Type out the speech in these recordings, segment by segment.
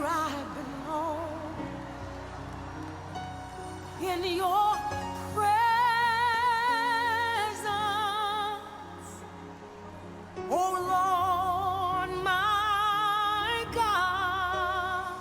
I belong in your presence, oh Lord, my God.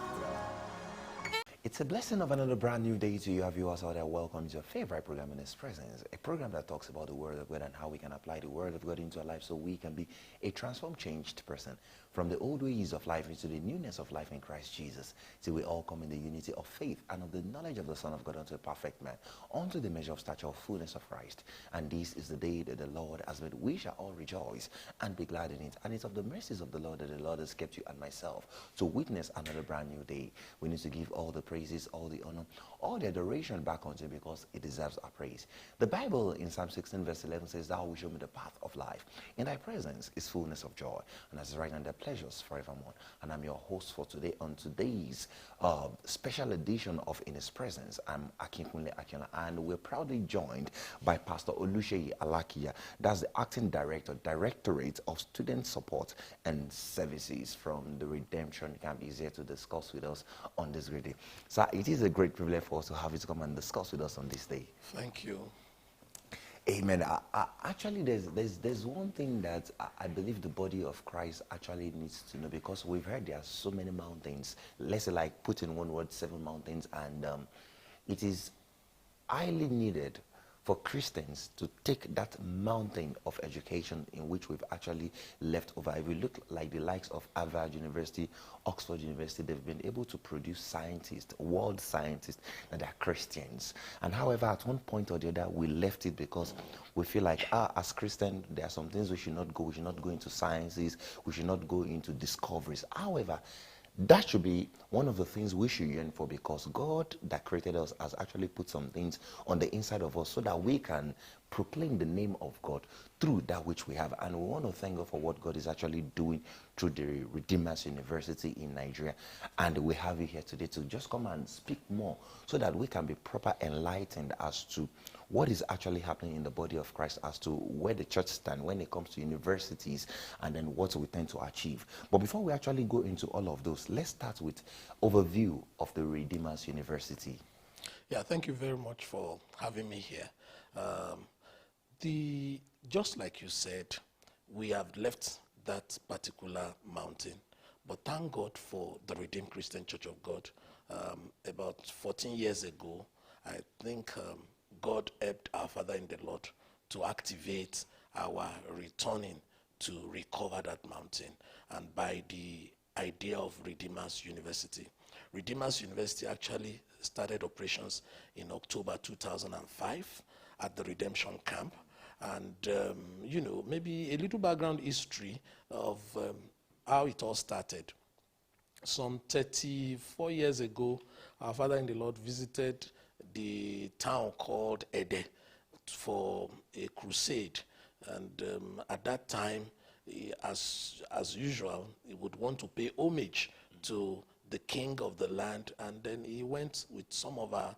It's a blessing of another brand new day to you, our viewers out there. Welcome to your favorite program in His Presence, a program that talks about the Word of God and how we can apply the Word of God into our life so we can be a transformed, changed person from the old ways of life into the newness of life in Christ Jesus, till we all come in the unity of faith and of the knowledge of the Son of God unto a perfect man, unto the measure of stature of fullness of Christ. And this is the day that the Lord has made. We shall all rejoice and be glad in it. And it's of the mercies of the Lord that the Lord has kept you and myself to witness another brand new day. We need to give all the praises, all the honor, all the adoration back unto Him, because it deserves our praise. The Bible in Psalm 16 verse 11 says, "Thou wilt show me the path of life. In thy presence is fullness of joy, and as right hand there pleasures forevermore." And I'm your host for today on today's special edition of In His Presence. I'm Akinkunle Akinola, and we're proudly joined by Pastor Oluseyi Alakija. That's the acting director, Directorate of Student Support and Services from the Redemption Camp. He's here to discuss with us on this great day. So it is a great privilege for us to have you to come and discuss with us on this day. Thank you. Amen. Actually, there's one thing that I believe the body of Christ actually needs to know, because we've heard there are so many mountains. Let's say, like, put in one word, 7 mountains, and it is highly needed for Christians to take that mountain of education in which we've actually left over. If we look like the likes of Harvard University, Oxford University, they've been able to produce scientists, world scientists, that are Christians. And however, at one point or the other, we left it because we feel like, as Christians, there are some things we should not go. We should not go into sciences. We should not go into discoveries. However, that should be one of the things we should yearn for, because God that created us has actually put some things on the inside of us so that we can proclaim the name of God through that which we have. And we want to thank God for what God is actually doing through the Redeemers University in Nigeria. And we have you here today to just come and speak more so that we can be proper enlightened as to what is actually happening in the body of Christ, as to where the church stands when it comes to universities, and then what we tend to achieve. But before we actually go into all of those, let's start with overview of the Redeemers University. Yeah, thank you very much for having me here. Just like you said, we have left that particular mountain, but thank God for the Redeemed Christian Church of God. About 14 years ago, I think God helped our Father in the Lord to activate our returning to recover that mountain, and by the idea of Redeemers University. Redeemers University actually started operations in October 2005 at the Redemption Camp. And, maybe a little background history of how it all started. Some 34 years ago, our Father in the Lord visited the town called Ede for a crusade. And at that time, as usual, he would want to pay homage to the king of the land. And then he went with some of our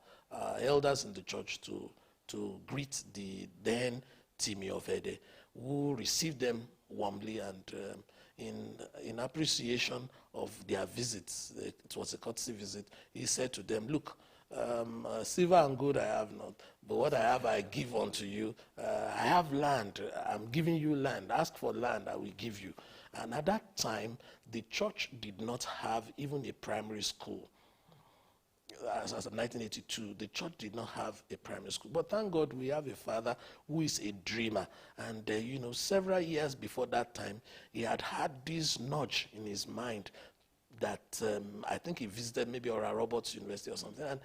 elders in the church to greet the then Timi of Ede, who received them warmly, and in appreciation of their visits, it was a courtesy visit, he said to them, "Look, silver and gold I have not, but what I have I give unto you. I have land, I'm giving you land. Ask for land, I will give you." And at that time, the church did not have even a primary school. As of 1982, the church did not have a primary school. But thank God we have a father who is a dreamer. And, several years before that time, he had this nudge in his mind that I think he visited maybe Oral Roberts University or something. And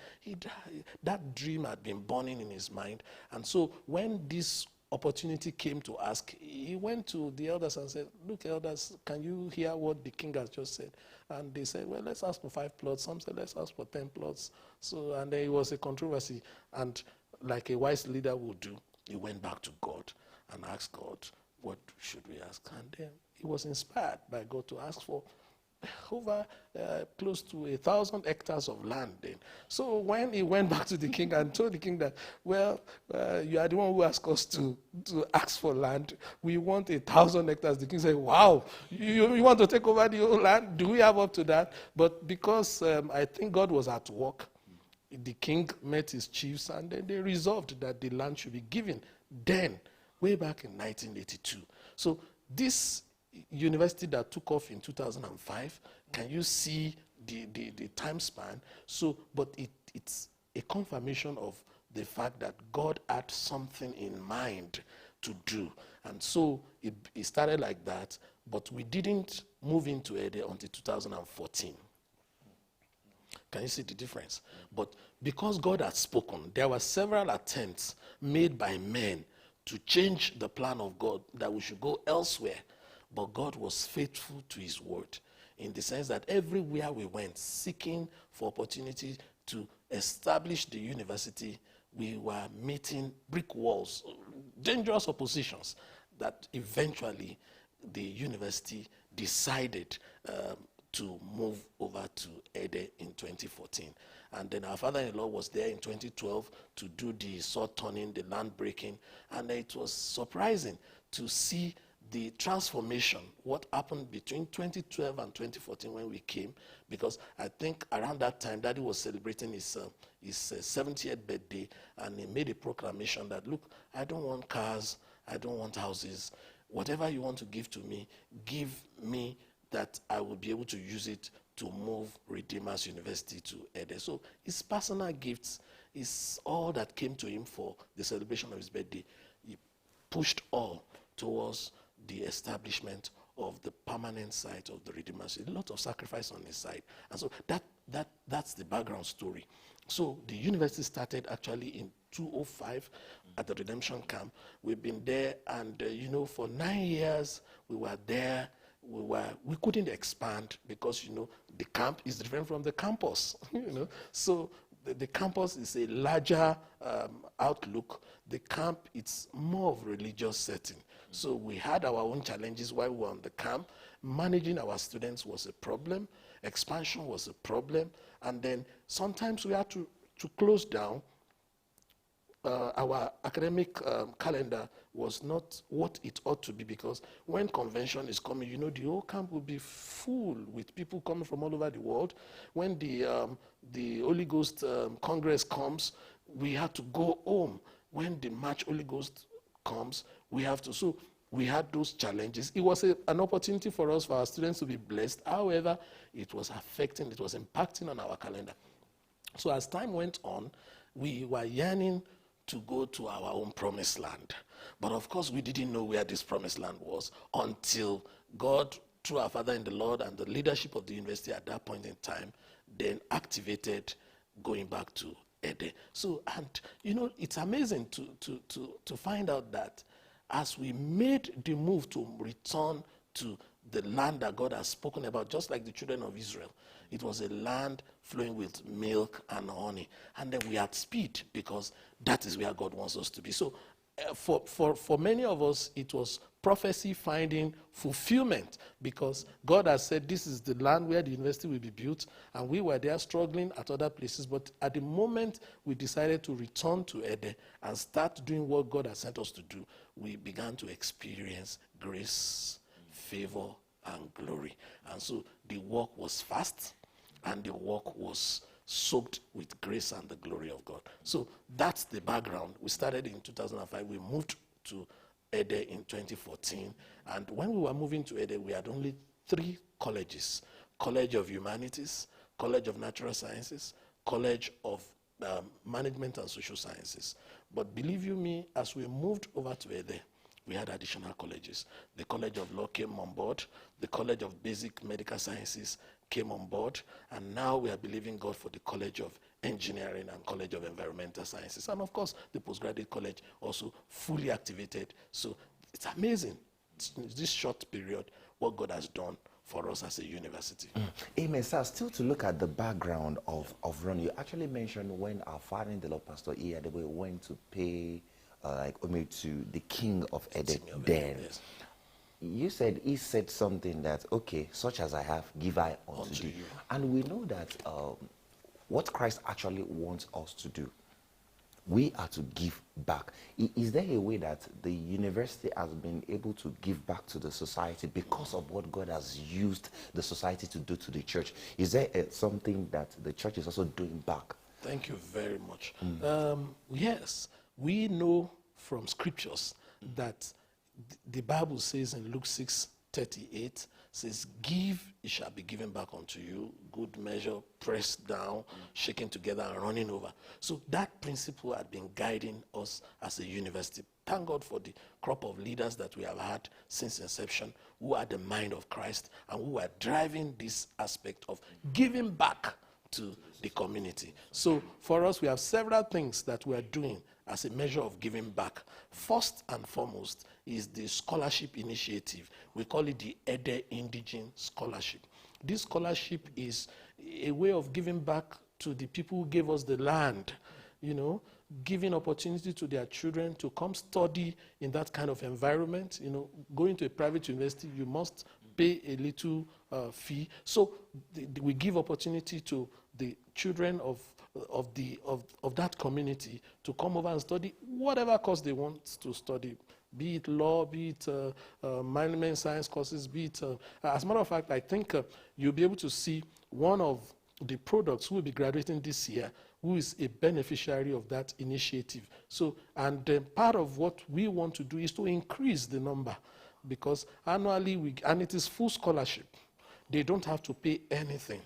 that dream had been burning in his mind. And so when this opportunity came to ask, he went to the elders and said, "Look, elders, can you hear what the king has just said?" And they said, "Well, let's ask for 5 plots." Some said, "Let's ask for 10 plots. So, and there was a controversy. And like a wise leader would do, he went back to God and asked God, "What should we ask?" And then he was inspired by God to ask for over close to 1,000 hectares of land then. So when he went back to the king and told the king that, well, you are the one who asked us to ask for land. We want 1,000 hectares. The king said, wow, you want to take over the whole land? Do we have up to that? But because I think God was at work, the king met his chiefs and then they resolved that the land should be given then, way back in 1982. So this university that took off in 2005, can you see the time span? So, but it's a confirmation of the fact that God had something in mind to do. And so it started like that, but we didn't move into Ede until 2014. Can you see the difference? But because God had spoken, there were several attempts made by men to change the plan of God that we should go elsewhere. But God was faithful to his word in the sense that everywhere we went, seeking for opportunity to establish the university, we were meeting brick walls, dangerous oppositions, that eventually the university decided to move over to Ede in 2014. And then our father-in-law was there in 2012 to do the sword turning, the land breaking. And it was surprising to see the transformation, what happened between 2012 and 2014 when we came, because I think around that time, Daddy was celebrating his 70th birthday, and he made a proclamation that, look, I don't want cars, I don't want houses. Whatever you want to give to me, give me that I will be able to use it to move Redeemer's University to Ede. So his personal gifts is all that came to him for the celebration of his birthday. He pushed all towards the establishment of the permanent site of the Redeemer's. A lot of sacrifice on his side. And so that's the background story. So the university started actually in 2005 at the Redemption Camp. We've been there, and for 9 years we were there. We couldn't expand because the camp is different from the campus. So the campus is a larger outlook. The camp, it's more of a religious setting. So we had our own challenges while we were on the camp. Managing our students was a problem. Expansion was a problem. And then sometimes we had to close down. Our academic calendar was not what it ought to be, because when convention is coming, the whole camp will be full with people coming from all over the world. When the Holy Ghost Congress comes, we have to go home. When the March Holy Ghost comes, we have to. So we had those challenges. It was an opportunity for us, for our students to be blessed. However, it was impacting on our calendar. So as time went on, we were yearning to go to our own promised land. But of course, we didn't know where this promised land was until God, through our Father in the Lord and the leadership of the university at that point in time, then activated going back to Ede. So, and it's amazing to find out that as we made the move to return to the land that God has spoken about, just like the children of Israel, it was a land flowing with milk and honey. And then we had speed, because that is where God wants us to be. So for many of us, it was prophecy finding fulfillment, because God has said this is the land where the university will be built, and we were there struggling at other places. But at the moment we decided to return to Ede and start doing what God has sent us to do, we began to experience grace, favor, and glory. And so the work was fast, and the work was soaked with grace and the glory of God. So that's the background. We started in 2005. We moved to Ede in 2014. And when we were moving to Ede, we had only 3 colleges: College of Humanities, College of Natural Sciences, College of Management and Social Sciences. But believe you me, as we moved over to Ede, we had additional colleges. The College of Law came on board. The College of Basic Medical Sciences came on board. And now we are believing God for the College of Engineering and College of Environmental Sciences. And of course, the postgraduate college also fully activated. So it's amazing, this short period, what God has done for us as a university. Amen. Sir, still to look at the background of Ron, you actually mentioned when our father in the Lord, Pastor Iyadebe, went to pay homage to the king of Ede then. Yes. You said, he said something that, okay, such as I have, give I unto thee. you. And we know that what Christ actually wants us to do, we are to give back. Is there a way that the university has been able to give back to the society because of what God has used the society to do to the church? Is there something that the church is also doing back? Thank you very much. Yes, we know from scriptures that the Bible says in Luke 6:38, says, give, it shall be given back unto you, good measure, pressed down, shaken together and running over. So that principle had been guiding us as a university. Thank God for the crop of leaders that we have had since inception, who had the mind of Christ and who are driving this aspect of giving back to the community. So for us, we have several things that we are doing as a measure of giving back. First and foremost is the scholarship initiative. We call it the Ede Indigene Scholarship. This scholarship is a way of giving back to the people who gave us the land, giving opportunity to their children to come study in that kind of environment. Going to a private university, you must pay a little fee. So we give opportunity to the children of that community to come over and study whatever course they want to study, be it law, be it management science courses, be it... as a matter of fact, I think you'll be able to see one of the products who will be graduating this year who is a beneficiary of that initiative. So, and part of what we want to do is to increase the number, because annually, and it is full scholarship. They don't have to pay anything.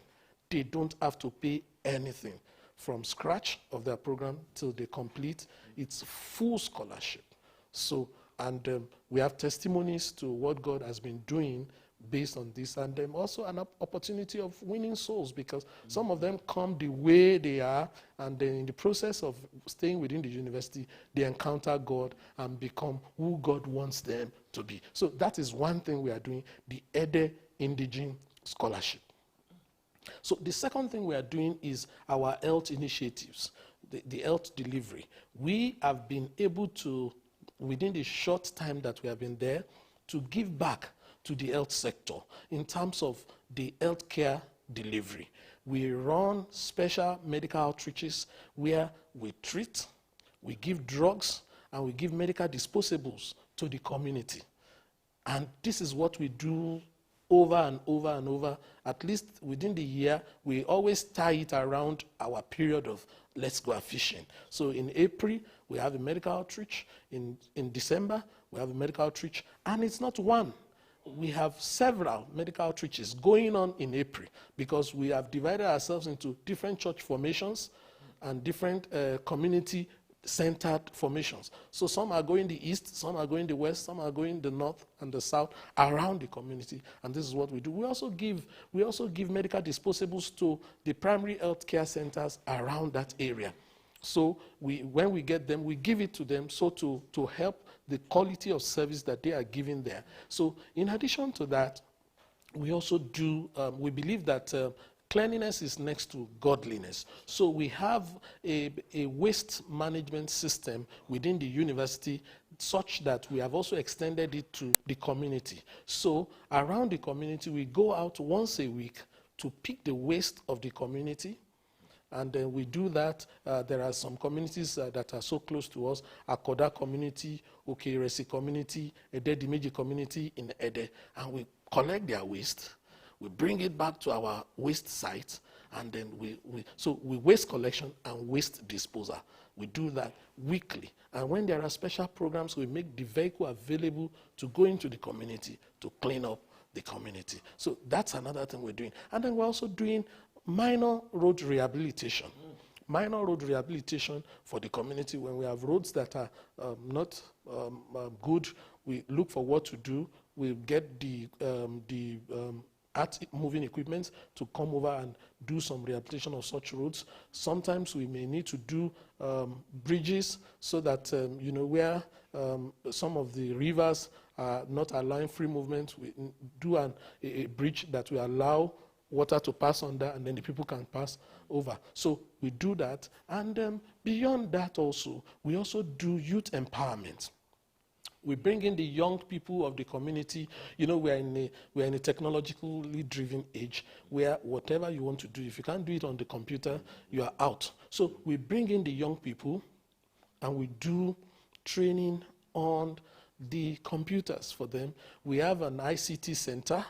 They don't have to pay anything. From scratch of their program till they complete, it's full scholarship. So, and we have testimonies to what God has been doing based on this, and also an opportunity of winning souls, because some of them come the way they are, and then in the process of staying within the university, they encounter God and become who God wants them to be. So that is one thing we are doing, the Ede Indigene Scholarship. So the second thing we are doing is our health initiatives, the health delivery. We have been able to, within the short time that we have been there, to give back to the health sector in terms of the healthcare delivery. We run special medical outreaches where we treat, we give drugs, and we give medical disposables to the community. And this is what we do over and over and over. At least within the year, we always tie it around our period of let's go fishing. So in April, we have a medical outreach. In December, we have a medical outreach. And it's not one. We have several medical outreaches going on in April, because we have divided ourselves into different church formations and different community-centered formations. So some are going the east, some are going the west, some are going the north and the south around the community, and this is what we do. We also give medical disposables to the primary health care centers around that area. So when we get them, we give it to them so to help the quality of service that they are giving there. So in addition to that, we also do, we believe that cleanliness is next to godliness. So we have a waste management system within the university such that we have also extended it to the community. So around the community, we go out once a week to pick the waste of the community. And then we do that. There are some communities that are so close to us: Akoda community, Okeresi community, Ede Dimeji community in Ede. And we collect their waste. We bring it back to our waste site. And then we waste collection and waste disposal. We do that weekly. And when there are special programs, we make the vehicle available to go into the community to clean up the community. So that's another thing we're doing. And then we're also doing minor road rehabilitation. Minor road rehabilitation for the community. When we have roads that are not good, we look for what to do. We get the moving equipment to come over and do some rehabilitation of such roads. Sometimes we may need to do bridges so that, where some of the rivers are not allowing free movement, we do a bridge that will allow water to pass under, and then the people can pass over. So we do that. And beyond that also, we also do youth empowerment. We bring in the young people of the community. You know, we're in a technologically driven age where whatever you want to do, if you can't do it on the computer, you are out. So we bring in the young people and we do training on the computers for them. We have an ICT center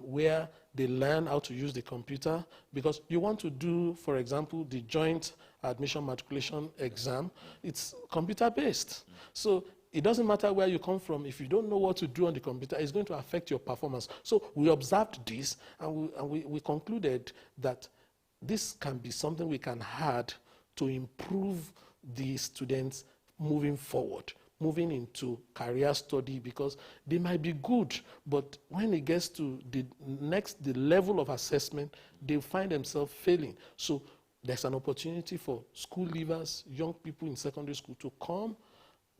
where they learn how to use the computer, because you want to do, for example, the joint admission matriculation exam. It's computer based. So it doesn't matter where you come from. If you don't know what to do on the computer, it's going to affect your performance. So we observed this, and we concluded that this can be something we can add to improve the students moving forward, moving into career study, because they might be good, but when it gets to the level of assessment, they find themselves failing. So there's an opportunity for school leavers, young people in secondary school, to come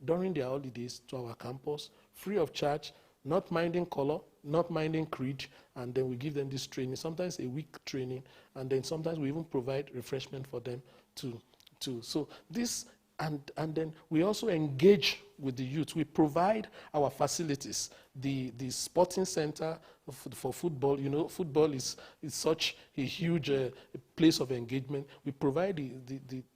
during their holidays to our campus, free of charge, not minding color, not minding creed, and then we give them this training, sometimes a week training, and then sometimes we even provide refreshment for them too. So this, and then we also engage with the youth. We provide our facilities, the sporting center for football. You know, football is such a huge place of engagement. We provide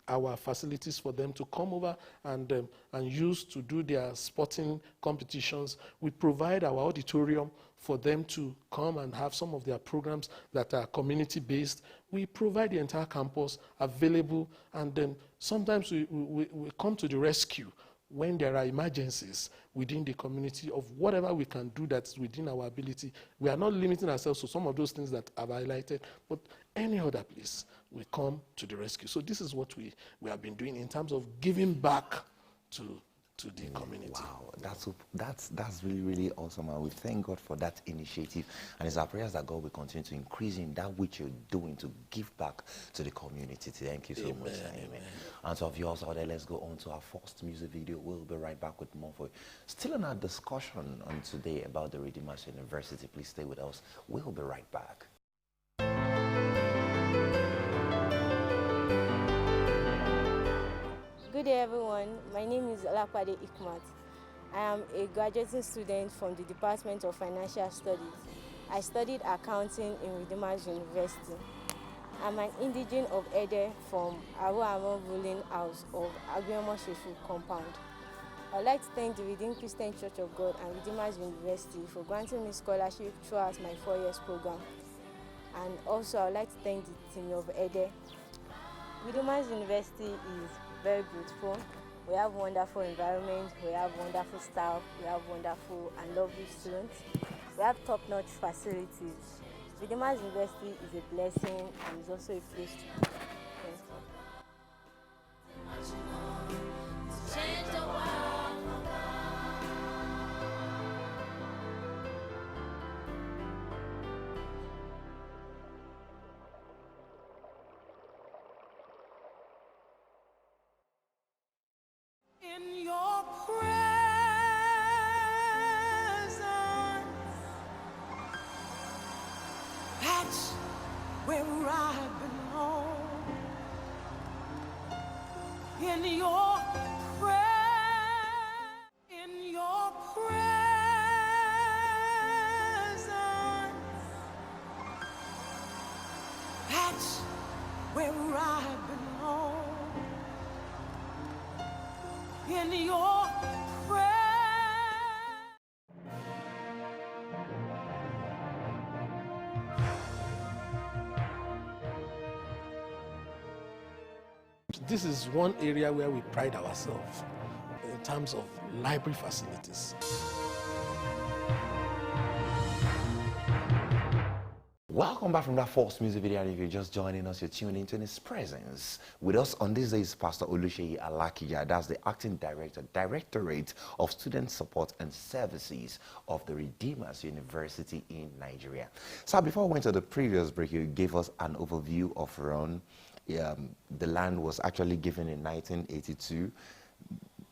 our facilities for them to come over and use to do their sporting competitions. We provide our auditorium for them to come and have some of their programs that are community-based. We provide the entire campus available, and then sometimes we come to the rescue when there are emergencies within the community of whatever we can do that's within our ability. We are not limiting ourselves to some of those things that I've highlighted, but any other place, we come to the rescue. So this is what we have been doing in terms of giving back to the community. Wow, that's really, really awesome, and we thank God for that initiative. And it's our prayers that God will continue to increase in that which you're doing to give back to the community. Thank you so much. Amen. And so, of yours out there, let's go on to our first music video. We'll be right back with more for you. Still in our discussion on today about the Redeemers University. Please stay with us. We'll be right back. Good day, everyone. My name is Oluseyi Alakija. I am a graduating student from the Department of Financial Studies. I studied accounting in Redeemers University. I'm an indigene of Ede from Aruamo ruling house of Agriemo Shefu compound. I'd like to thank the Redeemed Christian Church of God and Redeemers University for granting me scholarship throughout my 4 years program. And also, I'd like to thank the team of Ede. Redeemers University is very beautiful. We have wonderful environment, we have wonderful staff, we have wonderful and lovely students. We have top-notch facilities. Redeemers University is a blessing and is also a place to be. Thank you. In your presence, that's where I belong. In your presence, that's where I belong. In your presence. This is one area where we pride ourselves in terms of library facilities. Welcome back from that first music video, and if you're just joining us, you're tuning into His presence. With us on this day is Pastor Oluseyi Alakija. That's the Acting Director, Directorate of Student Support and Services of the Redeemers University in Nigeria. So before we went to the previous break, you gave us an overview of Ron. The land was actually given in 1982.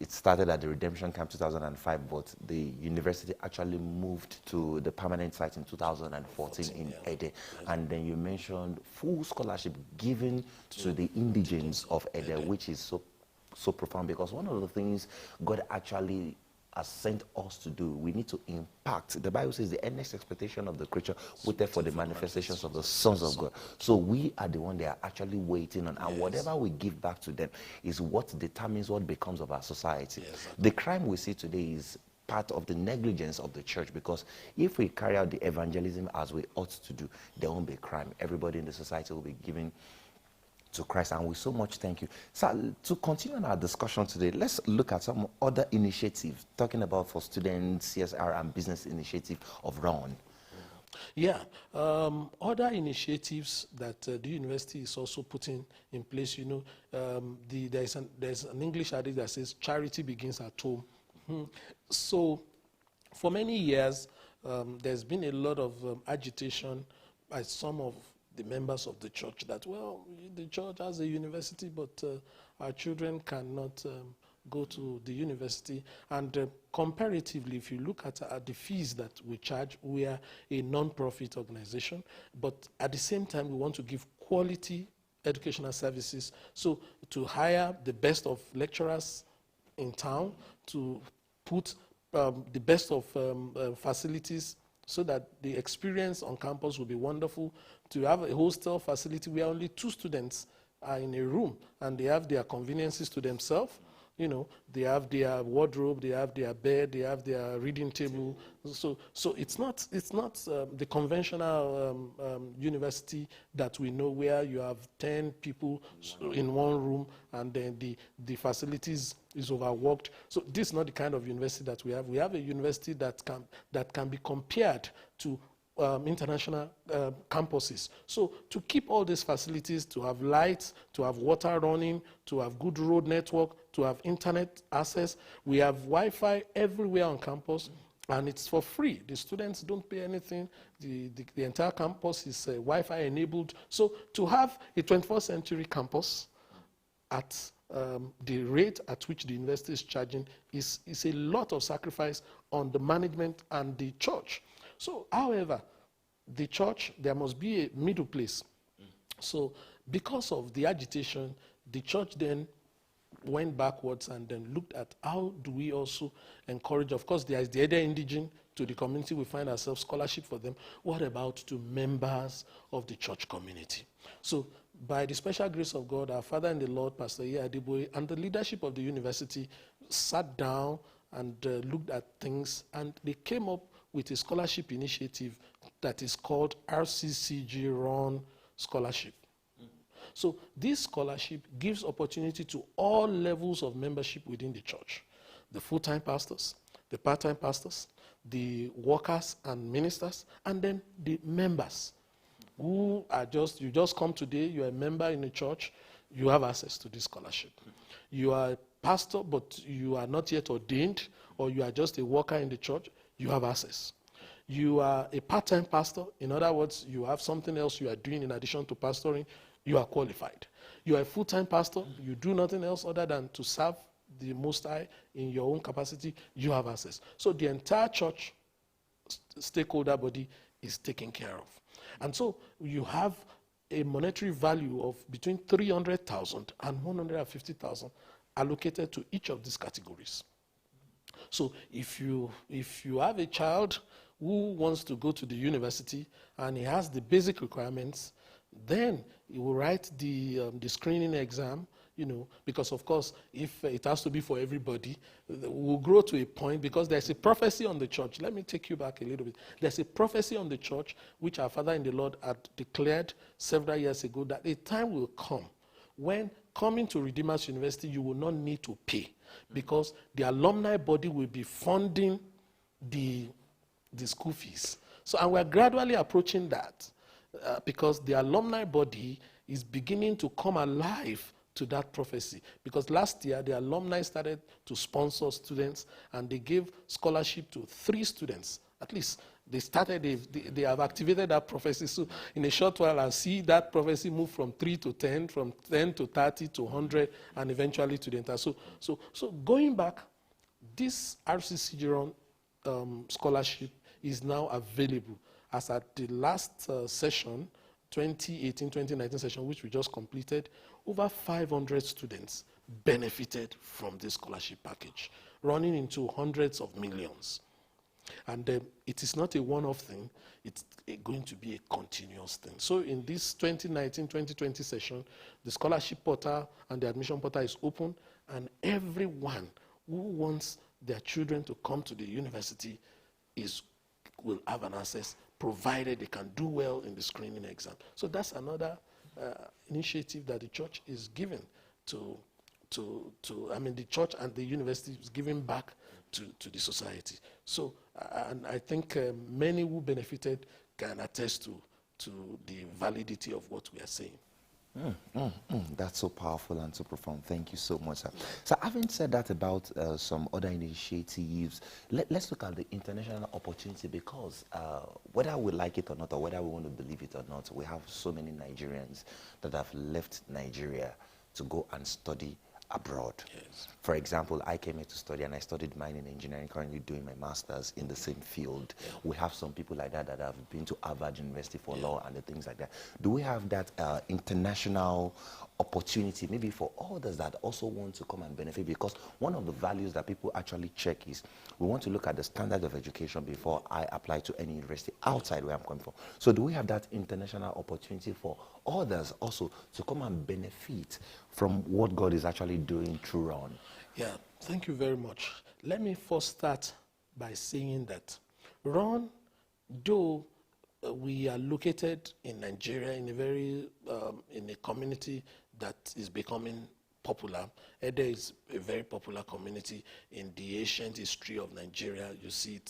It started at the Redemption Camp 2005, but the university actually moved to the permanent site in 2014 in Ede. And then you mentioned full scholarship given to the indigenes of Ede, which is so profound, because one of the things God actually has sent us to do. We need to impact. The Bible says the earnest expectation of the creature waited for the manifestations of the sons of God. So we are the one they are actually waiting on. And whatever we give back to them is what determines what becomes of our society. Yes, the crime we see today is part of the negligence of the church, because if we carry out the evangelism as we ought to do, there won't be crime. Everybody in the society will be giving to Christ, and we so much thank you. So to continue on our discussion today, let's look at some other initiatives, talking about for students, CSR and business initiative of RUN. Yeah, other initiatives that the university is also putting in place, you know, there's an English adage that says charity begins at home. So for many years, there's been a lot of agitation by some of the members of the church that, well, the church has a university, but our children cannot go to the university. And comparatively, if you look at the fees that we charge, we are a non-profit organization, but at the same time, we want to give quality educational services. So to hire the best of lecturers in town, to put the best of facilities so that the experience on campus will be wonderful, to have a hostel facility where only 2 students are in a room and they have their conveniences to themselves. You know, they have their wardrobe, they have their bed, they have their reading table. So it's not the conventional university that we know where you have 10 people in one room and then the facilities is overworked. So this is not the kind of university that we have. We have a university that can be compared to international campuses. So to keep all these facilities, to have lights, to have water running, to have good road network, to have internet access, we have Wi-Fi everywhere on campus, and it's for free. The students don't pay anything. The entire campus is Wi-Fi enabled. So to have a 21st century campus at the rate at which the university is charging is a lot of sacrifice on the management and the church. So, however, the church, there must be a middle place. So, because of the agitation, the church then went backwards and then looked at how do we also encourage, of course, there is the other indigene to the community, we find ourselves scholarship for them. What about to members of the church community? So, by the special grace of God, our Father in the Lord, Pastor Adeboye, and the leadership of the university sat down and looked at things, and they came up with a scholarship initiative that is called RCCG Run Scholarship. So this scholarship gives opportunity to all levels of membership within the church. The full-time pastors, the part-time pastors, the workers and ministers, and then the members who are you just come today, you're a member in a church, you have access to this scholarship. You are a pastor, but you are not yet ordained, or you are just a worker in the church, you have access. You are a part-time pastor. In other words, you have something else you are doing in addition to pastoring, you are qualified. You are a full-time pastor, you do nothing else other than to serve the Most High in your own capacity, you have access. So the entire church stakeholder body is taken care of. And so you have a monetary value of between 300,000 and 150,000 allocated to each of these categories. So if you have a child who wants to go to the university and he has the basic requirements, then he will write the screening exam, you know, because of course, if it has to be for everybody, we'll grow to a point, because there's a prophecy on the church. Let me take you back a little bit. There's a prophecy on the church which our Father in the Lord had declared several years ago, that a time will come when coming to Redeemer's University, you will not need to pay, because the alumni body will be funding the school fees. So, and we're gradually approaching that because the alumni body is beginning to come alive to that prophecy. Because last year, the alumni started to sponsor students, and they gave scholarship to 3 students, at least. They have activated that prophecy. So in a short while, I'll see that prophecy move from 3 to 10, from 10 to 30 to 100, and eventually to the entire. So going back, this RCCG scholarship is now available. As at the last session, 2018-2019 session, which we just completed, over 500 students benefited from this scholarship package. running into hundreds of millions. And it is not a one-off thing, it's going to be a continuous thing. So in this 2019-2020 session, the scholarship portal and the admission portal is open, and everyone who wants their children to come to the university will have an access, provided they can do well in the screening exam. So that's another initiative that the church is giving the church and the university is giving back to the society. So, and I think many who benefited can attest to the validity of what we are saying. That's so powerful and so profound. Thank you so much, sir. So having said that about some other initiatives, let's look at the international opportunity, because whether we like it or not, or whether we want to believe it or not, we have so many Nigerians that have left Nigeria to go and study abroad. Yes. For example, I came here to study, and I studied mining engineering, currently doing my master's in the same field. Yeah. We have some people like that that have been to Harvard University for law and the things like that. Do we have that international opportunity maybe for others that also want to come and benefit? Because one of the values that people actually check is we want to look at the standard of education before I apply to any university outside where I'm coming from. So do we have that international opportunity for others also to come and benefit from what God is actually doing through Ron? Yeah, thank you very much. Let me first start by saying that Ron, though we are located in Nigeria in a very in a community that is becoming popular. Ede is a very popular community in the ancient history of Nigeria. You see,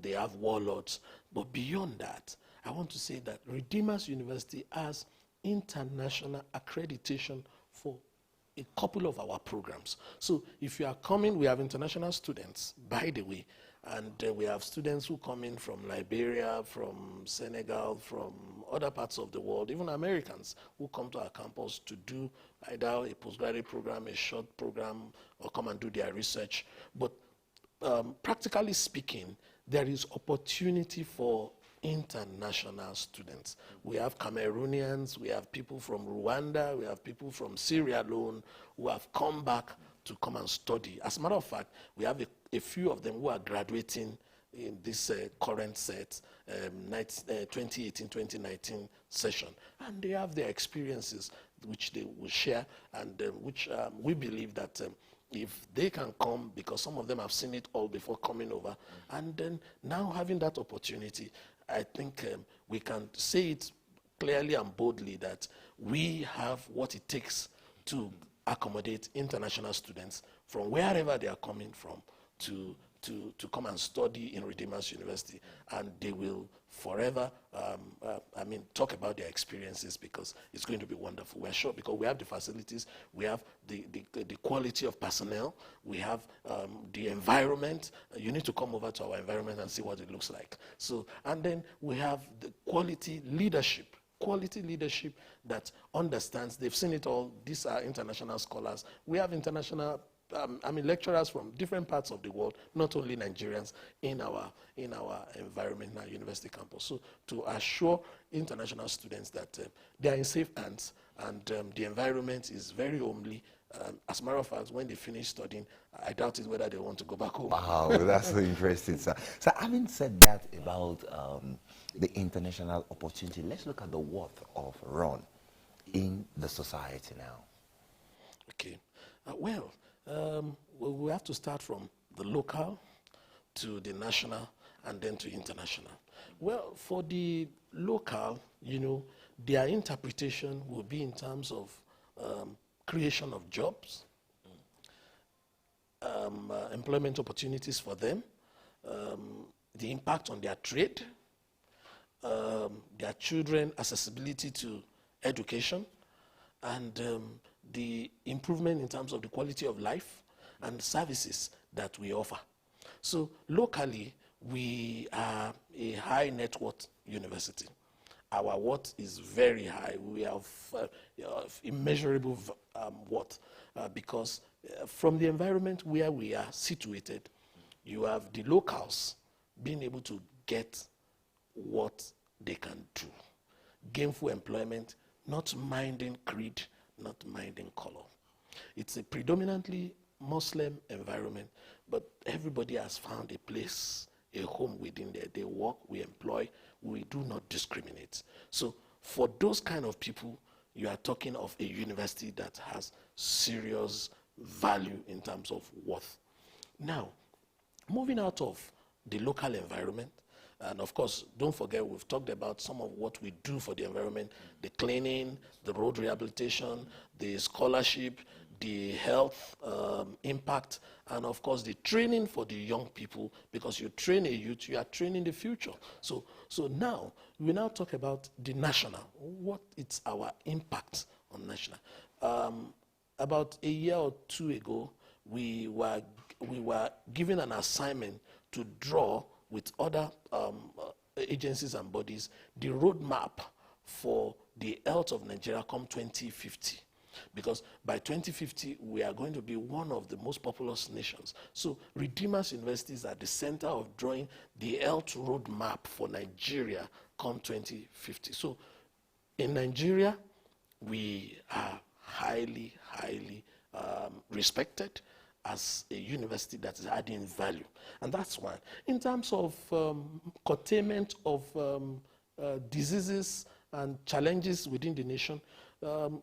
they have warlords. But beyond that, I want to say that Redeemers University has international accreditation for a couple of our programs. So if you are coming, we have international students, by the way, and we have students who come in from Liberia, from Senegal, from other parts of the world, even Americans who come to our campus to do either a postgraduate program, a short program, or come and do their research. But practically speaking, there is opportunity for international students. We have Cameroonians, we have people from Rwanda, we have people from Sierra Leone who have come back to come and study. As a matter of fact, we have a few of them who are graduating in this current set, 2018-2019 session. And they have their experiences which they will share, and which we believe that if they can come, because some of them have seen it all before coming over, and then now having that opportunity, I think we can say it clearly and boldly that we have what it takes to accommodate international students from wherever they are coming from to come and study in Redeemers University, and they will forever talk about their experiences, because it's going to be wonderful. We're sure, because we have the facilities, we have the quality of personnel, we have the environment. You need to come over to our environment and see what it looks like. So, and then we have the quality leadership that understands, they've seen it all. These are international scholars. We have international lecturers from different parts of the world, not only Nigerians, in our environment, in our university campus. So to assure international students that they are in safe hands, and the environment is very homely. As a matter of fact, when they finish studying, I doubt it whether they want to go back home. Wow, that's so interesting, sir. So having said that about the international opportunity, let's look at the worth of Ron in the society now. Okay. We have to start from the local to the national and then to international. Well, for the local, their interpretation will be in terms of creation of jobs, employment opportunities for them, the impact on their trade, their children, accessibility to education, and the improvement in terms of the quality of life and services that we offer. So locally, we are a high net worth university. Our worth is very high. We have immeasurable worth because from the environment where we are situated, you have the locals being able to get what they can do. Gainful employment, not minding creed, not minding color. It's a predominantly Muslim environment, but everybody has found a place, a home within there. They work, we employ, we do not discriminate. So for those kind of people, you are talking of a university that has serious value in terms of worth. Now, moving out of the local environment, and of course, don't forget, we've talked about some of what we do for the environment, the cleaning, the road rehabilitation, the scholarship, the health impact, and of course, the training for the young people, because you train a youth, you are training the future. So now, we now talk about the national. What is our impact on national? About a year or two ago, we were given an assignment to draw with other agencies and bodies the roadmap for the health of Nigeria come 2050. Because by 2050, we are going to be one of the most populous nations. So Redeemers University is at the center of drawing the health roadmap for Nigeria come 2050. So in Nigeria, we are highly respected as a university that is adding value. And that's why, in terms of containment of diseases and challenges within the nation,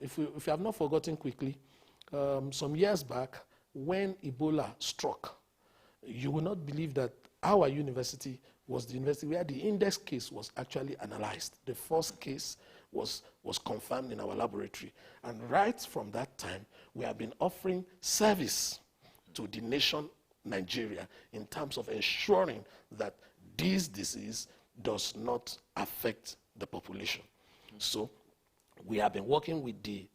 if you have not forgotten quickly, some years back, when Ebola struck, you will not believe that our university was the university where the index case was actually analyzed. The first case was confirmed in our laboratory. And right from that time, we have been offering service to the nation Nigeria in terms of ensuring that this disease does not affect the population. So we have been working with the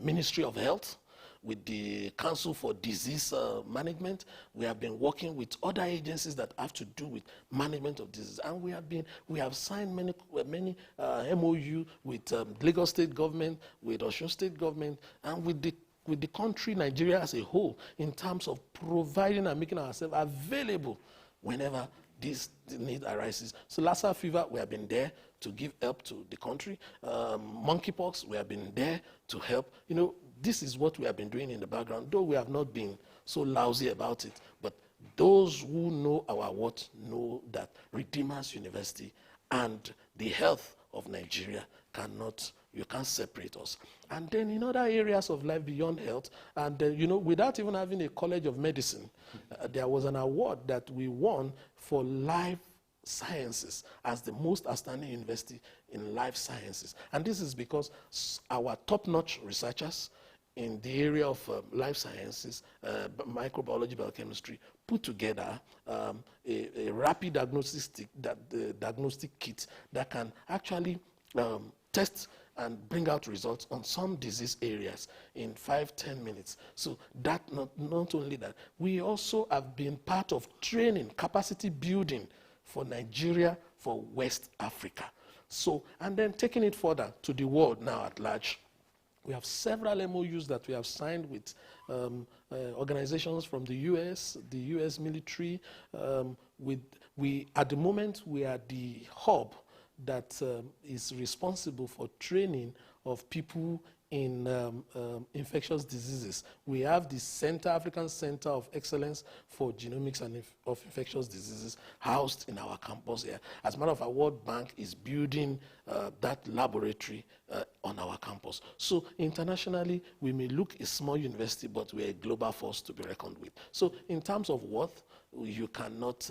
Ministry of Health, with the Council for Disease Management. We have been working with other agencies that have to do with management of disease, and we have signed many MOU with Lagos State government, with Osun State government, and with the country Nigeria as a whole, in terms of providing and making ourselves available whenever this need arises. So Lassa fever, we have been there to give help to the country. Monkeypox, we have been there to help. You know, this is what we have been doing in the background, though we have not been so lousy about it. But those who know our worth know that Redeemers University and the health of Nigeria you can't separate us. And then in other areas of life beyond health, and you know, without even having a college of medicine, there was an award that we won for life sciences as the most outstanding university in life sciences. And this is because our top-notch researchers in the area of life sciences, microbiology, biochemistry, put together a rapid diagnostic kit that can actually test and bring out results on some disease areas in 5-10 minutes. So that not only that, we also have been part of training, capacity building for Nigeria, for West Africa. So, and then taking it further to the world now at large, we have several MOUs that we have signed with organizations from the US military. At the moment, we are the hub that is responsible for training of people in infectious diseases. We have the African Center of Excellence for Genomics and of Infectious Diseases housed in our campus here. As a matter of fact, World Bank is building that laboratory on our campus. So internationally, we may look a small university, but we're a global force to be reckoned with. So in terms of worth, you cannot,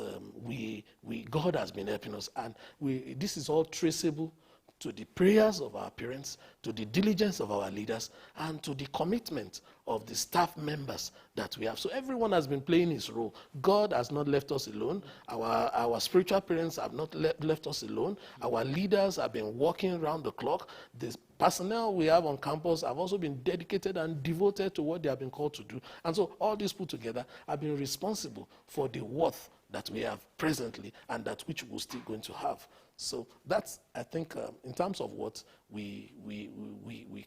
God has been helping us, and this is all traceable to the prayers of our parents, to the diligence of our leaders, and to the commitment of the staff members that we have. So everyone has been playing his role. God has not left us alone. Our spiritual parents have not left us alone. Our leaders have been working around the clock. The personnel we have on campus have also been dedicated and devoted to what they have been called to do. And so all these put together have been responsible for the worth that we have presently and that which we're still going to have. So that's, I think, in terms of what we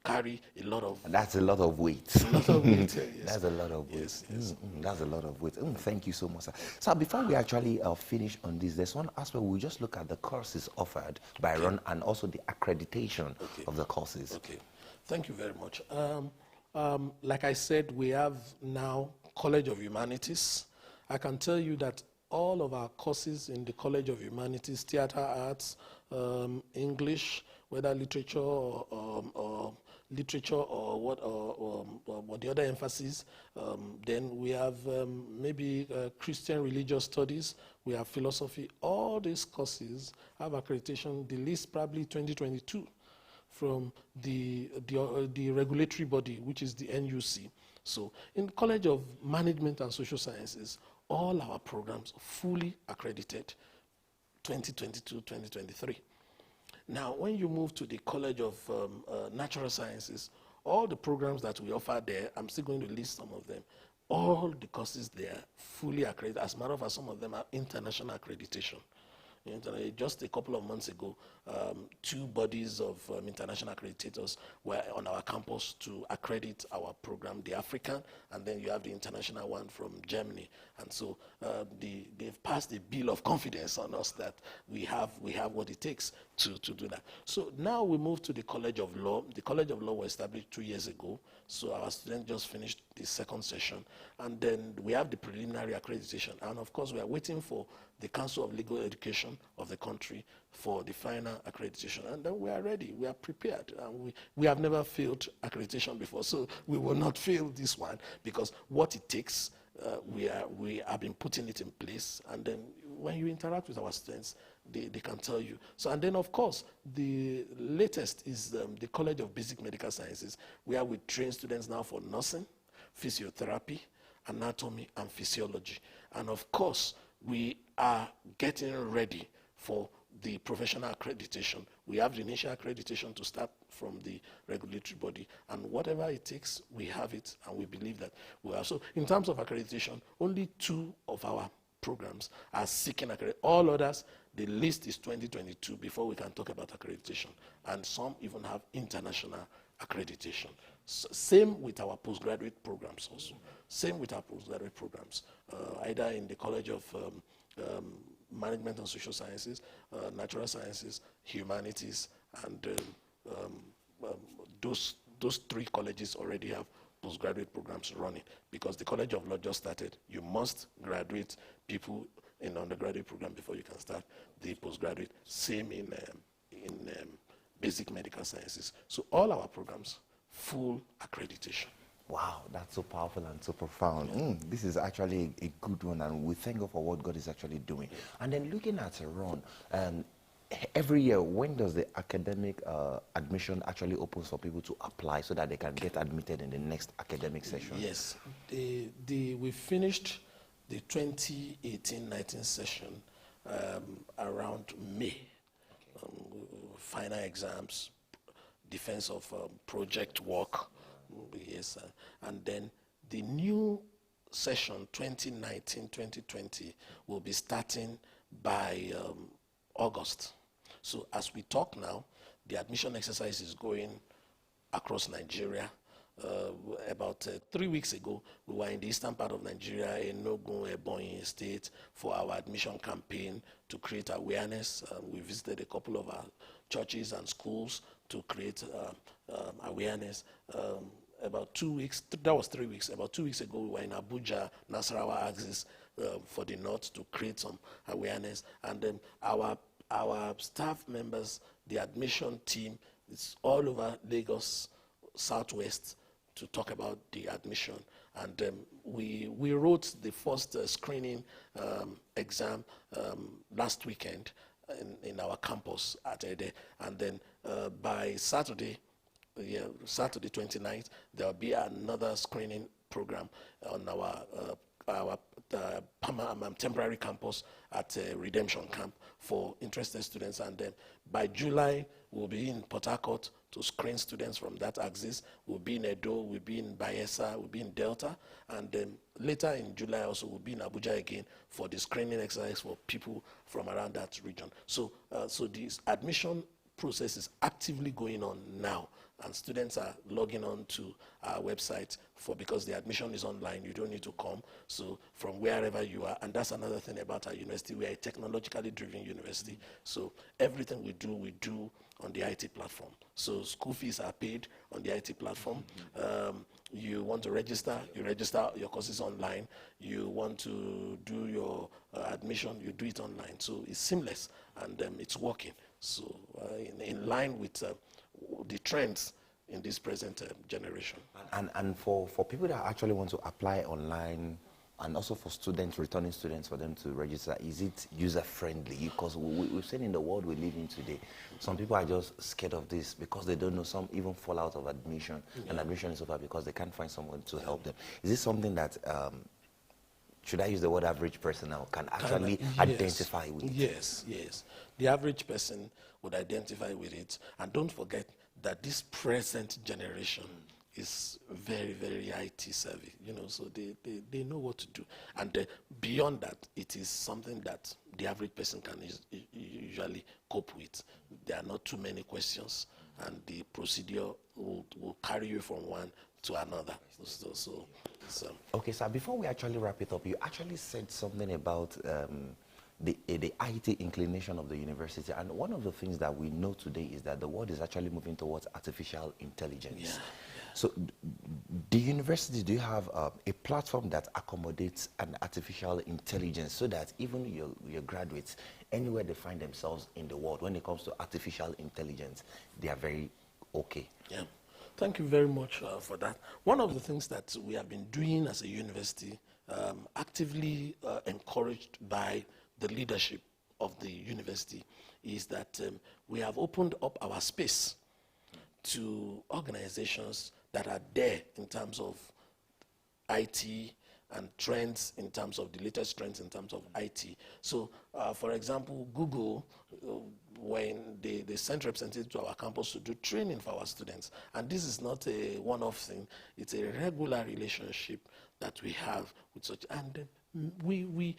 carry a lot of. That's a lot of weight. A lot of weight, yes. That's a lot of weight. Yes. That's a lot of weight. Thank you so much, sir. So before we actually finish on this, there's one aspect we just look at the courses offered by RUN and also the accreditation of the courses. Okay. Thank you very much. Like I said, we have now College of Humanities. I can tell you that all of our courses in the College of Humanities, theater arts, English, whether literature or literature or what the other emphasis. Then we have maybe Christian religious studies. We have philosophy. All these courses have accreditation. The list probably 2022 from the regulatory body, which is the NUC. So in College of Management and Social Sciences, all our programs fully accredited 2022-2023. Now, when you move to the College of Natural Sciences, all the programs that we offer there, I'm still going to list some of them, all the courses there fully accredited. As a matter of fact, some of them are international accreditation. Just a couple of months ago, two bodies of international accreditators were on our campus to accredit our program, the African, and then you have the international one from Germany. And so they've passed a bill of confidence on us that we have what it takes to do that. So now we move to the College of Law. The College of Law was established 2 years ago. So our students just finished the second session. And then we have the preliminary accreditation. And of course, we are waiting for the Council of Legal Education of the country for the final accreditation. And then we are ready, we are prepared. And we have never failed accreditation before, so we will not fail this one, because what it takes, we have been putting it in place. And then when you interact with our students, they can tell you. So, and then of course, the latest is the College of Basic Medical Sciences, where we train students now for nursing, physiotherapy, anatomy, and physiology. And of course, we are getting ready for the professional accreditation. We have the initial accreditation to start from the regulatory body, and whatever it takes, we have it, and we believe that we are. So in terms of accreditation, only 2 of our programs are seeking accreditation. All others, the list is 2022 before we can talk about accreditation, and some even have international accreditation. So same with our postgraduate programs also. Same with our postgraduate programs, either in the College of Management and Social Sciences, Natural Sciences, Humanities, and those 3 colleges already have postgraduate programs running, because the College of Law just started. You must graduate people in undergraduate program before you can start the postgraduate. Same in basic medical sciences. So all our programs, full accreditation. Wow, that's so powerful and so profound. This is actually a good one, and we thank God for what God is actually doing. And then looking at Ron, every year, when does the academic admission actually opens for people to apply so that they can get admitted in the next academic session? Yes, we finished the 2018-19 session around May. Final exams, defense of project work. Yes, and then the new session 2019-2020 will be starting by August. So as we talk now, the admission exercise is going across Nigeria. About 3 weeks ago, we were in the eastern part of Nigeria, in Ogun, Ebonyi State, for our admission campaign to create awareness. We visited a couple of our churches and schools to create awareness. About 2 weeks, that was 3 weeks, about 2 weeks ago, we were in Abuja, Nasarawa axis, for the north to create some awareness. And then our staff members, the admission team, is all over Lagos, Southwest, to talk about the admission. And we wrote the first screening exam last weekend in our campus at Ede. And then by Saturday 29th, there will be another screening program on our temporary campus at Redemption Camp for interested students. And then by July, we'll be in Port Harcourt to screen students from that axis. We'll be in Edo, we'll be in Bayelsa, we'll be in Delta. And then later in July also, we'll be in Abuja again for the screening exercise for people from around that region. So this admission process is actively going on now, and students are logging on to our website because the admission is online. You don't need to come. So from wherever you are, and that's another thing about our university. We are a technologically driven university. So everything we do on the IT platform. So school fees are paid on the IT platform. You want to register, you register your courses online. You want to do your admission, you do it online. So it's seamless, and it's working. So in line with the trends in this present generation. And for people that actually want to apply online, and also for students, returning students, for them to register, is it user-friendly? Because we've seen in the world we live in today, some people are just scared of this because they don't know. Some even fall out of admission, and admission is over because they can't find someone to help them. Is this something that, should I use the word average person now, can actually identify with it? Yes, yes. The average person would identify with it. And don't forget that this present generation is very, very IT savvy, so they know what to do. And beyond that, it is something that the average person can usually cope with. There are not too many questions, and the procedure will carry you from one to another. So. Okay, sir, before we actually wrap it up, you actually said something about the IT inclination of the university. And one of the things that we know today is that the world is actually moving towards artificial intelligence. Yeah. So the university, do you have a platform that accommodates an artificial intelligence so that even your graduates, anywhere they find themselves in the world, when it comes to artificial intelligence, they are very okay? Yeah. Thank you very much for that. One of the things that we have been doing as a university, actively encouraged by the leadership of the university, is that we have opened up our space to organizations that are there in terms of IT and trends, in terms of the latest trends in terms of IT. So, for example, Google, when they sent representatives to our campus to do training for our students, and this is not a one-off thing, it's a regular relationship that we have with such, and we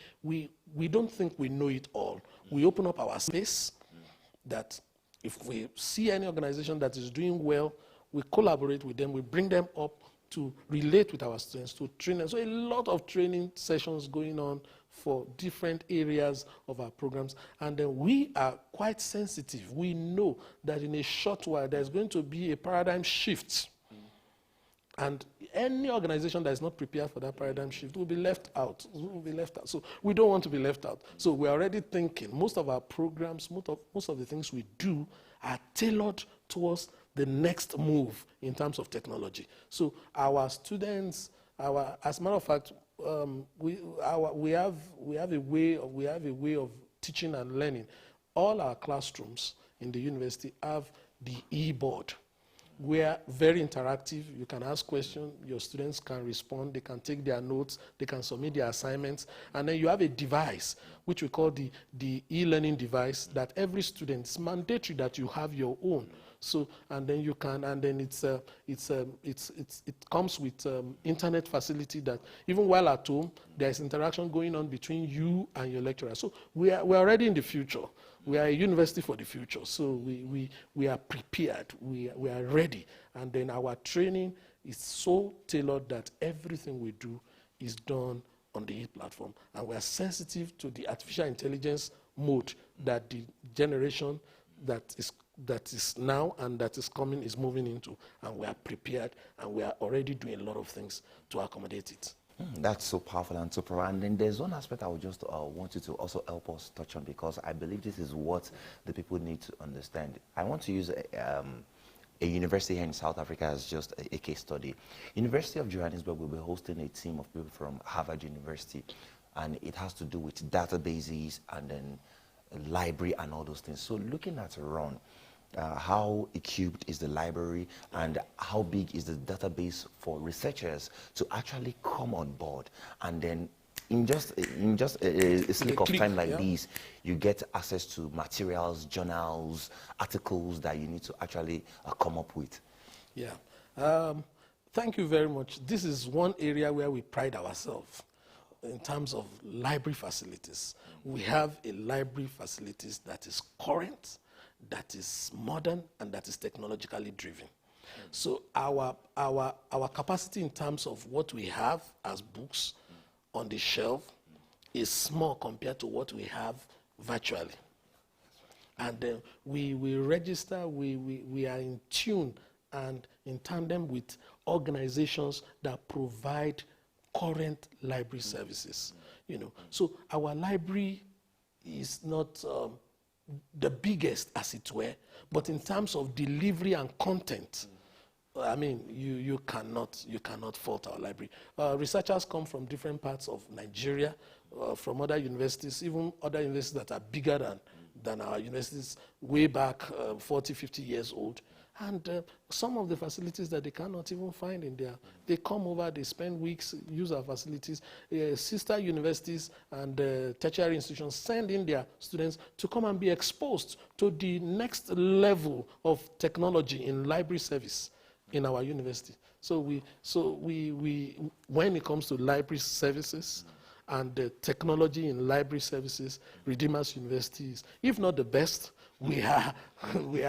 don't think we know it all. We open up our space that if we see any organization that is doing well, we collaborate with them, we bring them up to relate with our students, to train them. So a lot of training sessions going on for different areas of our programs. And then we are quite sensitive. We know that in a short while, there's going to be a paradigm shift. And any organization that is not prepared for that paradigm shift will be left out. So we don't want to be left out. So we're already thinking, most of our programs, most of the things we do are tailored towards the next move in terms of technology. So our students, as a matter of fact, we have a way of teaching and learning. All our classrooms in the university have the e-board. We are very interactive. You can ask questions, your students can respond, they can take their notes, they can submit their assignments, and then you have a device, which we call the e-learning device, that every student, it's mandatory that you have your own. So, and then you can, and then it comes with internet facility that even while at home, there's interaction going on between you and your lecturer. So we're already in the future. We are a university for the future. So we are prepared, we are ready. And then our training is so tailored that everything we do is done on the e-platform. And we are sensitive to the artificial intelligence mode that the generation that is now and that is coming is moving into, and we are prepared, and we are already doing a lot of things to accommodate it. That's so powerful and so profound. And then there's one aspect I would just want you to also help us touch on, because I believe this is what the people need to understand. I want to use a university here in South Africa as just a case study. University of Johannesburg will be hosting a team of people from Harvard University, and it has to do with databases and then library and all those things. So looking at Ron, how equipped is the library and how big is the database for researchers to actually come on board, and then in just a slip of time like this, you get access to materials, journals, articles that you need to actually come up with? Yeah. Thank you very much. This is one area where we pride ourselves in terms of library facilities. We have a library facilities that is current, that is modern, and that is technologically driven. So our capacity in terms of what we have as books on the shelf is small compared to what we have virtually. And we register, we are in tune and in tandem with organizations that provide current library services. So our library is not the biggest, as it were, but in terms of delivery and content, I mean, you cannot fault our library. Researchers come from different parts of Nigeria, from other universities, even other universities that are bigger than our universities way back 40, 50 years old. And some of the facilities that they cannot even find in there, they come over, they spend weeks, use our facilities. Sister universities and tertiary institutions send in their students to come and be exposed to the next level of technology in library service in our university. So we when it comes to library services and technology in library services, Redeemers University is, if not the best, we are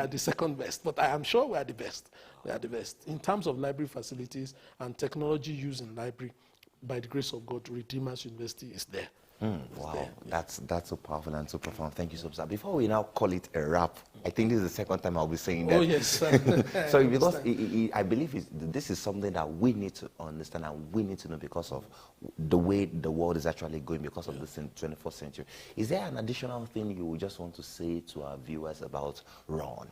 the second best. But I am sure we are the best. We are the best. In terms of library facilities and technology used in library, by the grace of God, Redeemers University is there. Wow, that's so powerful and so profound. Thank you so much. Before we now call it a wrap, I think this is the second time I'll be saying that. Oh, yes. So because I believe this is something that we need to understand and we need to know because of the way the world is actually going, because of this in 21st century. Is there an additional thing you would just want to say to our viewers about RON?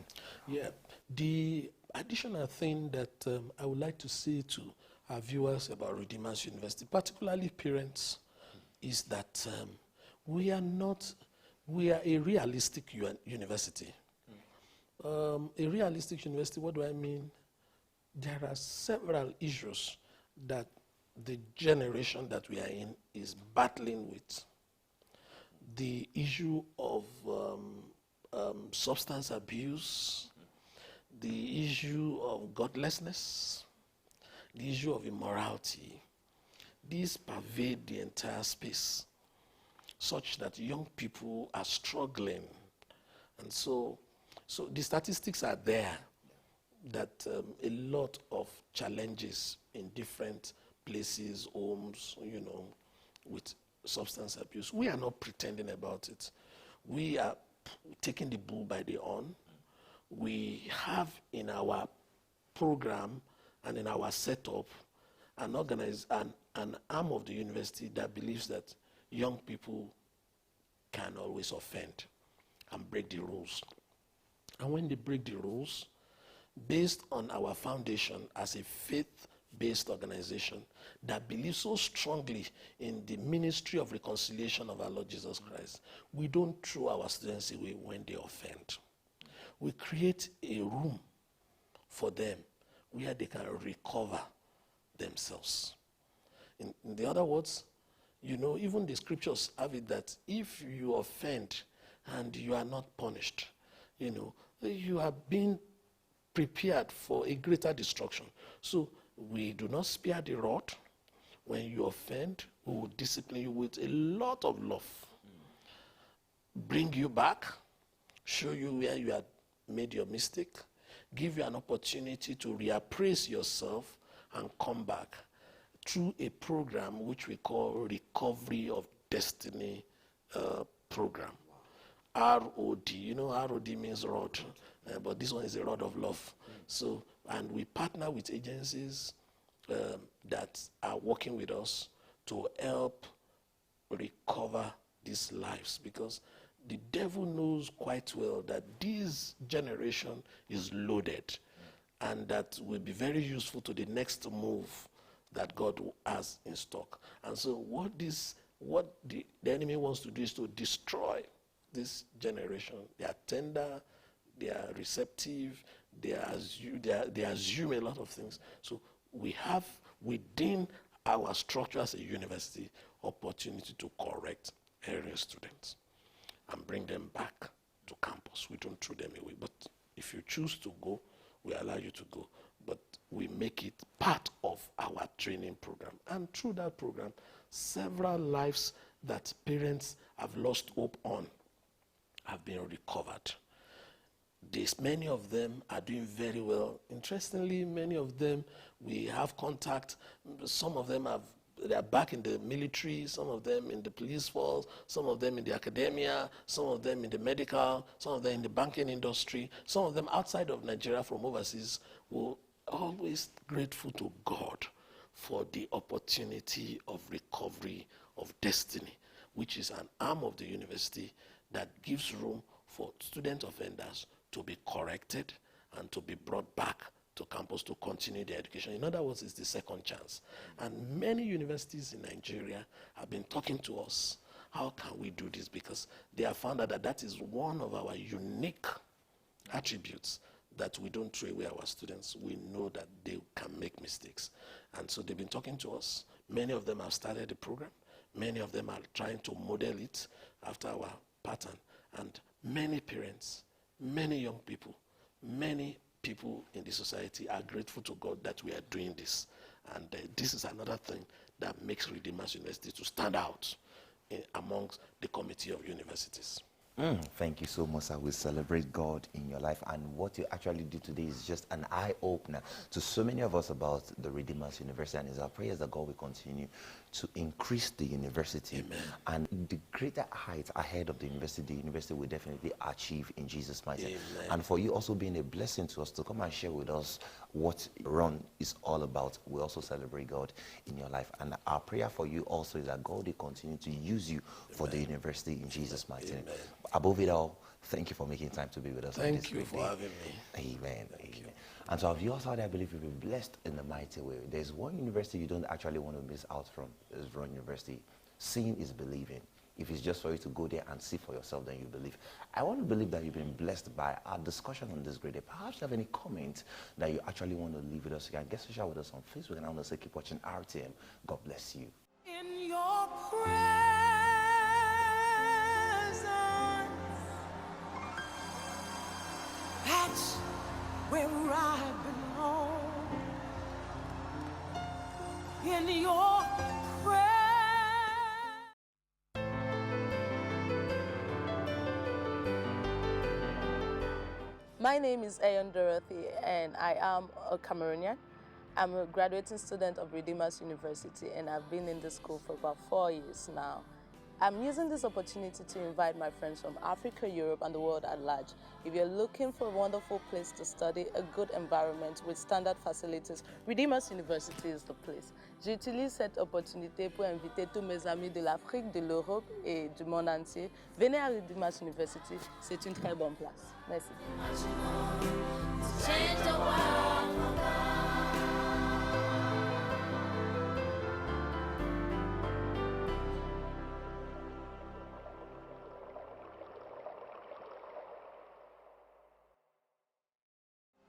Yeah, the additional thing that I would like to say to our viewers about Redeemers University, particularly parents, is that we are a realistic university. A realistic university, what do I mean? There are several issues that the generation that we are in is battling with. The issue of substance abuse, the issue of godlessness, the issue of immorality. These pervade the entire space, such that young people are struggling. And so the statistics are there that a lot of challenges in different places, homes, with substance abuse. We are not pretending about it. We are taking the bull by the horn. We have in our program and in our setup an arm of the university that believes that young people can always offend and break the rules. And when they break the rules, based on our foundation as a faith-based organization that believes so strongly in the ministry of reconciliation of our Lord Jesus Christ, we don't throw our students away when they offend. We create a room for them where they can recover themselves. In the other words, even the scriptures have it that if you offend and you are not punished, you are being prepared for a greater destruction. So we do not spare the rod. When you offend, we will discipline you with a lot of love. Bring you back, show you where you had made your mistake, give you an opportunity to reappraise yourself and come back through a program which we call Recovery of Destiny program. ROD, ROD means rod, but this one is a rod of love. So, and we partner with agencies that are working with us to help recover these lives, because the devil knows quite well that this generation is loaded and that will be very useful to the next move that God has in stock. And so what the enemy wants to do is to destroy this generation. They are tender, they are receptive, they assume a lot of things. So we have within our structure as a university opportunity to correct erring students and bring them back to campus. We don't throw them away, but if you choose to go, we allow you to go. But we make it part of our training program. And through that program, several lives that parents have lost hope on have been recovered. Many of them are doing very well. Interestingly, many of them, we have contact. Some of them they are back in the military, some of them in the police force, some of them in the academia, some of them in the medical, some of them in the banking industry, some of them outside of Nigeria from overseas who always grateful to God for the opportunity of recovery of destiny, which is an arm of the university that gives room for student offenders to be corrected and to be brought back to campus to continue their education. In other words, it's the second chance. And many universities in Nigeria have been talking to us. How can we do this? Because they have found out that that is one of our unique attributes, that we don't throw away our students. We know that they can make mistakes. And so they've been talking to us. Many of them have started the program. Many of them are trying to model it after our pattern. And many parents, many young people, many people in the society are grateful to God that we are doing this. And this is another thing that makes Redeemers University to stand out amongst the committee of universities. Thank you so much, sir. We celebrate God in your life, and what you actually do today is just an eye-opener to so many of us about the Redeemers University, and it's our prayers that God will continue to increase the university. Amen. And the greater heights ahead of the university will definitely achieve in Jesus' mighty name. And for you also being a blessing to us to come and share with us what Run is all about, we also celebrate God in your life. And our prayer for you also is that God will continue to use you for the university in Jesus' mighty name. Above it all, thank you for making time to be with us. Thank you for having me. Amen. Amen. And so, our viewers out there, I believe you'll be blessed in a mighty way. There's one university you don't actually want to miss out from, is Run University. Seeing is believing. If it's just for you to go there and see for yourself, then you believe. I want to believe that you've been blessed by our discussion on this great day. Perhaps you have any comments that you actually want to leave with us. You can get social with us on Facebook, and I want to say keep watching RTM. God bless you. In your presence, that's where I belong. In your presence. My name is Ayon Dorothy, and I am a Cameroonian. I'm a graduating student of Redeemers University, and I've been in this school for about 4 years now. I'm using this opportunity to invite my friends from Africa, Europe, and the world at large. If you're looking for a wonderful place to study, a good environment with standard facilities, Redeemers University is the place. J'utilise cette opportunité pour inviter tous mes amis de l'Afrique, de l'Europe et du monde entier. Venez à Redeemers University, c'est une très bonne place. Merci.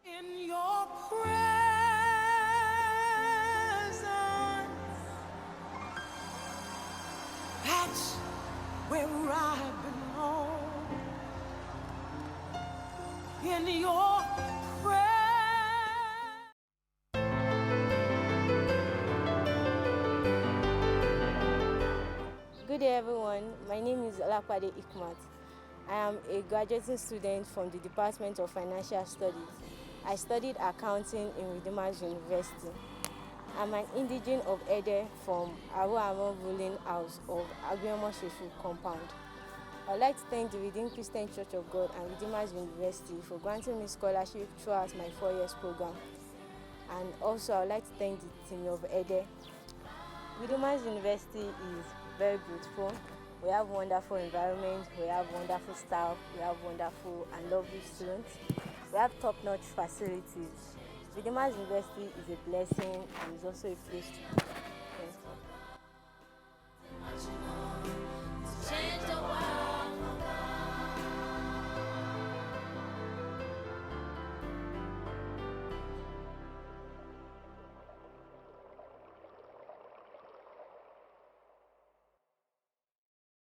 In your presence, that's where I belong. In your presence. Good day, everyone. My name is Oluseyi Alakija. I am a graduating student from the Department of Financial Studies. I studied accounting in Redeemers University. I'm an indigene of Ede from Aruamo ruling house of Agrioma Sheshu compound. I'd like to thank the Redeemed Christian Church of God and Redeemers University for granting me scholarship throughout my 4 years program. And also, I'd like to thank the team of Ede. Redeemers University is very beautiful. We have wonderful environment, we have wonderful staff, we have wonderful and lovely students. We have top-notch facilities. Redeemers University is a blessing and is also a place to be.